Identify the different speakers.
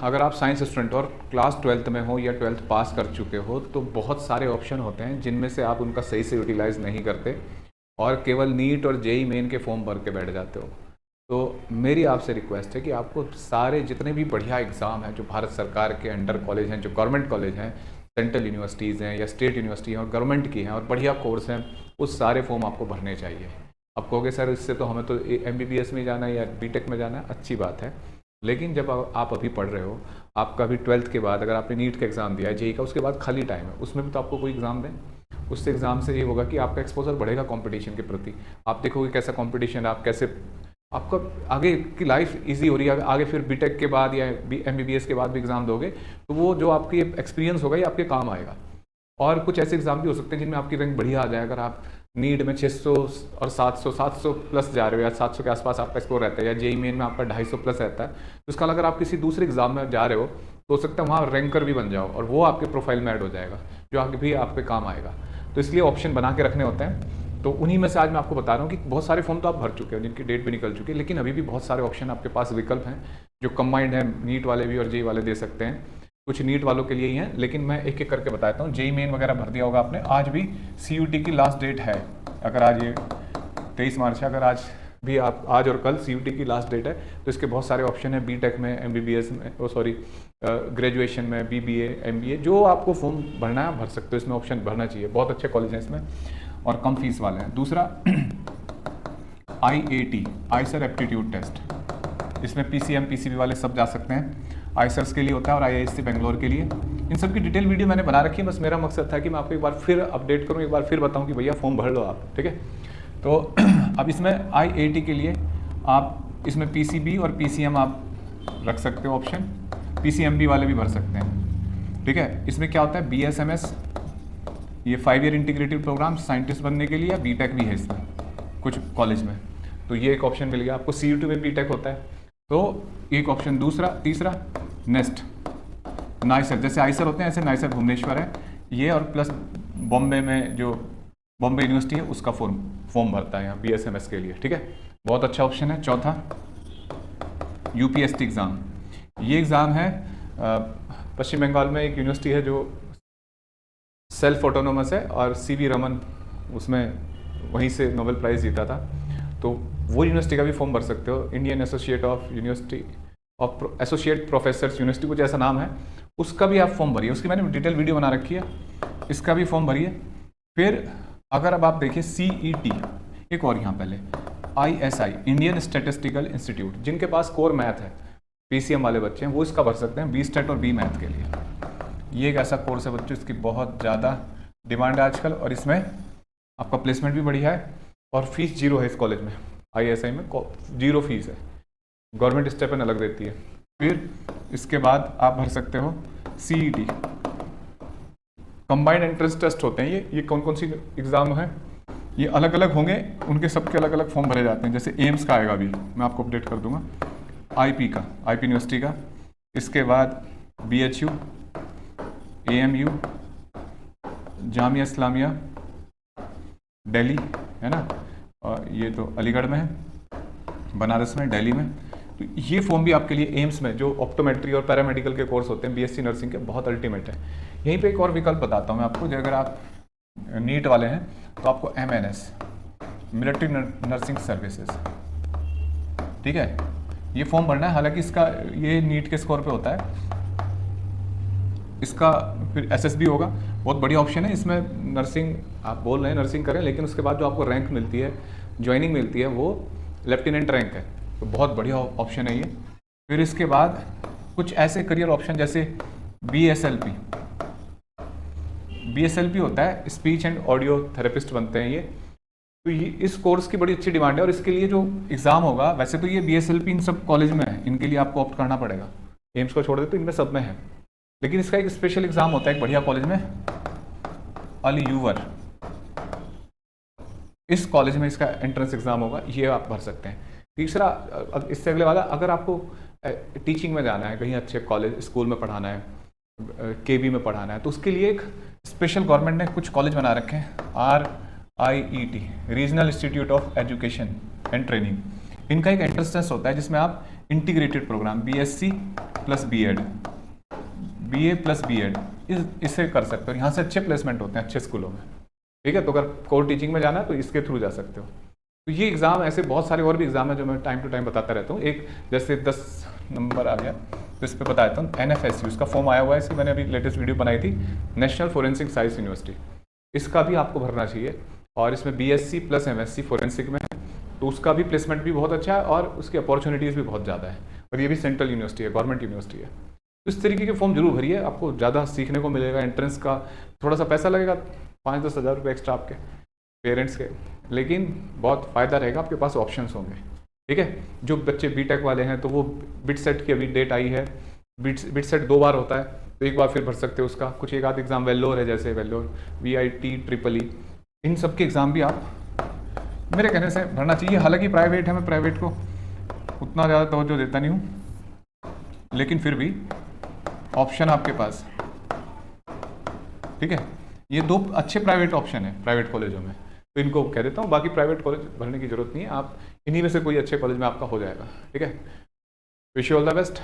Speaker 1: अगर आप science student और क्लास 12th में हो या 12th पास कर चुके हो तो बहुत सारे ऑप्शन होते हैं जिनमें से आप उनका सही से यूटिलाइज़ नहीं करते और केवल नीट और जेई मेन के फॉर्म भर के बैठ जाते हो। तो मेरी आपसे रिक्वेस्ट है कि आपको सारे जितने भी बढ़िया एग्ज़ाम हैं जो भारत सरकार के अंडर कॉलेज हैं, जो गवर्नमेंट कॉलेज हैं, सेंट्रल यूनिवर्सिटीज़ हैं या स्टेट यूनिवर्सिटी हैं और गवर्नमेंट की हैं और बढ़िया कोर्स हैं, उस सारे फॉर्म आपको भरने चाहिए। आप कहोगे सर इससे तो हमें तो MBBS में जाना है या BTech में जाना है, अच्छी बात है, लेकिन जब आप अभी पढ़ रहे हो, आपका अभी 12th के बाद अगर आपने नीट का एग्ज़ाम दिया है, जेई का, उसके बाद खाली टाइम है, उसमें भी तो आपको कोई एग्ज़ाम दें। उस एग्ज़ाम से ये होगा कि आपका एक्सपोजर बढ़ेगा कंपटीशन के प्रति। आप देखोगे कैसा कंपटीशन है, आप कैसे आपका आगे की लाइफ इजी हो रही है। आगे फिर BTech के बाद या MBBS के बाद भी एग्ज़ाम दोगे तो वो जो आपकी एक्सपीरियंस होगा ये आपके काम आएगा। और कुछ ऐसे एग्ज़ाम भी हो सकते हैं जिनमें आपकी रैंक बढ़िया आ जाए। अगर आप नीट में 600 और 700 प्लस जा रहे हो या 700 के आसपास आपका स्कोर रहता है या जेई मेन में आपका 250 प्लस रहता है, तो इसका अगर आप किसी दूसरे एग्जाम में जा रहे हो तो हो सकता है वहाँ रैंकर भी बन जाओ और वो आपके प्रोफाइल में ऐड हो जाएगा जो आगे भी आप पे काम आएगा। तो इसलिए ऑप्शन बना के रखने होते हैं। तो उन्हीं में से आज मैं आपको बता रहा हूँ कि बहुत सारे फॉर्म तो आप भर चुके हो जिनकी डेट भी निकल चुकी है, लेकिन अभी भी बहुत सारे ऑप्शन आपके पास विकल्प हैं जो कंबाइंड है, नीट वाले भी और जेई वाले दे सकते हैं। कुछ नीट वालों के लिए ही हैं, लेकिन मैं एक एक करके बताता हूँ। जेई मेन वगैरह भर दिया होगा आपने, आज भी CUT की लास्ट डेट है। अगर आज ये 23 मार्च है, अगर आज भी आप आज और कल CUT की लास्ट डेट है तो इसके बहुत सारे ऑप्शन है। BTech में, MBBS में, ग्रेजुएशन में, BBA, MBA, जो आपको फॉर्म भरना है भर सकते हो। इसमें ऑप्शन भरना चाहिए, बहुत अच्छे कॉलेज हैं इसमें और कम फीस वाले हैं। दूसरा IAT, आइसर एप्टीट्यूड टेस्ट, इसमें PCM PCB वाले सब जा सकते हैं। आइसर्स के लिए होता है और IISc बेंगलोर के लिए। इन सब की डिटेल वीडियो मैंने बना रखी है, बस मेरा मकसद था कि मैं आपको एक बार फिर अपडेट करूं, एक बार फिर बताऊं कि भैया फॉर्म भर लो आप, ठीक है। तो अब इसमें IAT के लिए आप इसमें PCB और PCM आप रख सकते हो ऑप्शन, PCMB वाले भी भर सकते हैं, ठीक है। इसमें क्या होता है, BSMS, ये 5 ईयर इंटीग्रेटेड प्रोग्राम साइंटिस्ट बनने के लिए, या BTech भी है इसमें कुछ कॉलेज में, तो ये एक ऑप्शन मिल गया आपको। CUT में BTech होता है तो एक ऑप्शन। दूसरा, तीसरा नेस्ट, नाइसर, जैसे आइसर होते हैं ऐसे नाइसर भुवनेश्वर है ये, और प्लस बॉम्बे में जो बॉम्बे यूनिवर्सिटी है उसका फॉर्म भरता है यहाँ BSMS के लिए, ठीक है। बहुत अच्छा ऑप्शन है। चौथा UPSC एग्ज़ाम, ये एग्ज़ाम है पश्चिम बंगाल में एक यूनिवर्सिटी है जो सेल्फ ऑटोनोमस है और CV रमन उसमें वहीं से नोबेल प्राइज़ जीता था, तो वो यूनिवर्सिटी का भी फॉर्म भर सकते हो। Indian associate of university of associate professors university कुछ ऐसा नाम है, उसका भी आप फॉर्म भरिए। उसकी मैंने डिटेल वीडियो बना रखी है, इसका भी फॉर्म भरिए। फिर अगर अब आप देखिए CET, एक और यहाँ पहले ISI, इंडियन स्टैटिस्टिकल इंस्टीट्यूट, जिनके पास कोर मैथ है, PCM वाले बच्चे हैं, वो इसका भर सकते हैं BSTAT और B मैथ के लिए। ये एक ऐसा कोर्स है बच्चों, इसकी बहुत ज़्यादा डिमांड है आजकल और इसमें आपका प्लेसमेंट भी बढ़िया है और फीस 0 है इस कॉलेज में। ISI में 0 फीस है, गवर्नमेंट स्टेपन अलग देती है। फिर इसके बाद आप भर सकते हो CET, कंबाइंड एंट्रेंस टेस्ट होते हैं ये कौन कौन सी एग्ज़ाम है, ये अलग अलग होंगे, उनके सबके अलग अलग फॉर्म भरे जाते हैं। जैसे एम्स का आएगा, अभी मैं आपको अपडेट कर दूंगा, IP का, IP यूनिवर्सिटी का, इसके बाद BHU, AMU, जामिया इस्लामिया दिल्ली है ना, और ये तो अलीगढ़ में है, बनारस में, दिल्ली में। तो ये फॉर्म भी आपके लिए एम्स में, जो ऑप्टोमेट्री और पैरामेडिकल के कोर्स होते हैं BSc नर्सिंग के, बहुत अल्टीमेट है। यहीं पे एक और विकल्प बताता हूँ मैं आपको, जो अगर आप नीट वाले हैं तो आपको MNS, मिलिट्री नर्सिंग सर्विसेज, ठीक है, ये फॉर्म भरना है। हालांकि इसका ये नीट के स्कोर पे होता है, इसका फिर SSB होगा। बहुत बढ़िया ऑप्शन है। इसमें नर्सिंग आप बोल रहे हैं नर्सिंग करें, लेकिन उसके बाद जो आपको रैंक मिलती है, ज्वाइनिंग मिलती है, वो लेफ्टिनेंट रैंक है, तो बहुत बढ़िया ऑप्शन है ये। फिर इसके बाद कुछ ऐसे करियर ऑप्शन जैसे BSLP होता है, स्पीच एंड ऑडियो थेरेपिस्ट बनते हैं ये। तो ये इस कोर्स की बड़ी अच्छी डिमांड है और इसके लिए जो एग्ज़ाम होगा, वैसे तो ये BSLP इन सब कॉलेज में है, इनके लिए आपको ऑप्ट करना पड़ेगा। एम्स को छोड़ दे तो इनमें सब में है, लेकिन इसका एक स्पेशल एग्ज़ाम होता है एक बढ़िया कॉलेज में, अल-यूवर, इस कॉलेज में इसका एंट्रेंस एग्ज़ाम होगा, ये आप भर सकते हैं। तीसरा, इससे अगले वाला, अगर आपको टीचिंग में जाना है, कहीं अच्छे कॉलेज स्कूल में पढ़ाना है, KB में पढ़ाना है, तो उसके लिए एक स्पेशल गवर्नमेंट ने कुछ कॉलेज बना रखे हैं, RIET, regional institute of education and training. इनका एक एंट्रेंस टेस्ट होता है जिसमें आप integrated programme, BSc plus B.Ed, BA plus B.Ed, इससे कर सकते हो। यहाँ से अच्छे प्लेसमेंट होते हैं अच्छे स्कूलों में, ठीक है। तो अगर कोर टीचिंग में जाना है तो इसके थ्रू जा सकते हो। तो ये एग्ज़ाम, ऐसे बहुत सारे और भी एग्ज़ाम है जो मैं टाइम टू टाइम बताता रहता हूँ। एक जैसे 10 नंबर आ गया तो इस पर बता देता हूँ, NFSU, इसका फॉर्म आया हुआ है, इसकी मैंने अभी लेटेस्ट वीडियो बनाई थी, नेशनल फोरेंसिक साइंस यूनिवर्सिटी, इसका भी आपको भरना चाहिए। और इसमें BSc प्लस MSc फोरेंसिक में है, तो उसका भी प्लेसमेंट भी बहुत अच्छा है और उसकी अपॉर्चुनिटीज़ भी बहुत ज़्यादा है। और ये भी सेंट्रल यूनिवर्सिटी है, गवर्नमेंट यूनिवर्सिटी है। तो इस तरीके के फॉर्म जरूर भरिए, आपको ज़्यादा सीखने को मिलेगा। एंट्रेंस का थोड़ा सा पैसा लगेगा, 5-10 हज़ार रुपये एक्स्ट्रा आपके पेरेंट्स के, लेकिन बहुत फ़ायदा रहेगा, आपके पास ऑप्शंस होंगे, ठीक है। जो बच्चे BTech वाले हैं तो वो बिट सेट की अभी डेट आई है, बिट सेट 2 बार होता है, तो एक बार फिर भर सकते हो उसका। कुछ एक आध एग्ज़ाम वेल्लोर है, जैसे वेल्लोर, VIT, इन सब के एग्ज़ाम भी आप मेरे कहने से भरना चाहिए। हालांकि प्राइवेट है, मैं प्राइवेट को उतना ज़्यादा तवज्जो देता नहीं हूँ, लेकिन फिर भी ऑप्शन आपके पास, ठीक है। ये 2 अच्छे प्राइवेट ऑप्शन है प्राइवेट कॉलेजों में, तो इनको कह देता हूँ। बाकी प्राइवेट कॉलेज भरने की जरूरत नहीं है, आप इन्हीं में से कोई अच्छे कॉलेज में आपका हो जाएगा, ठीक है। Wish you all the best.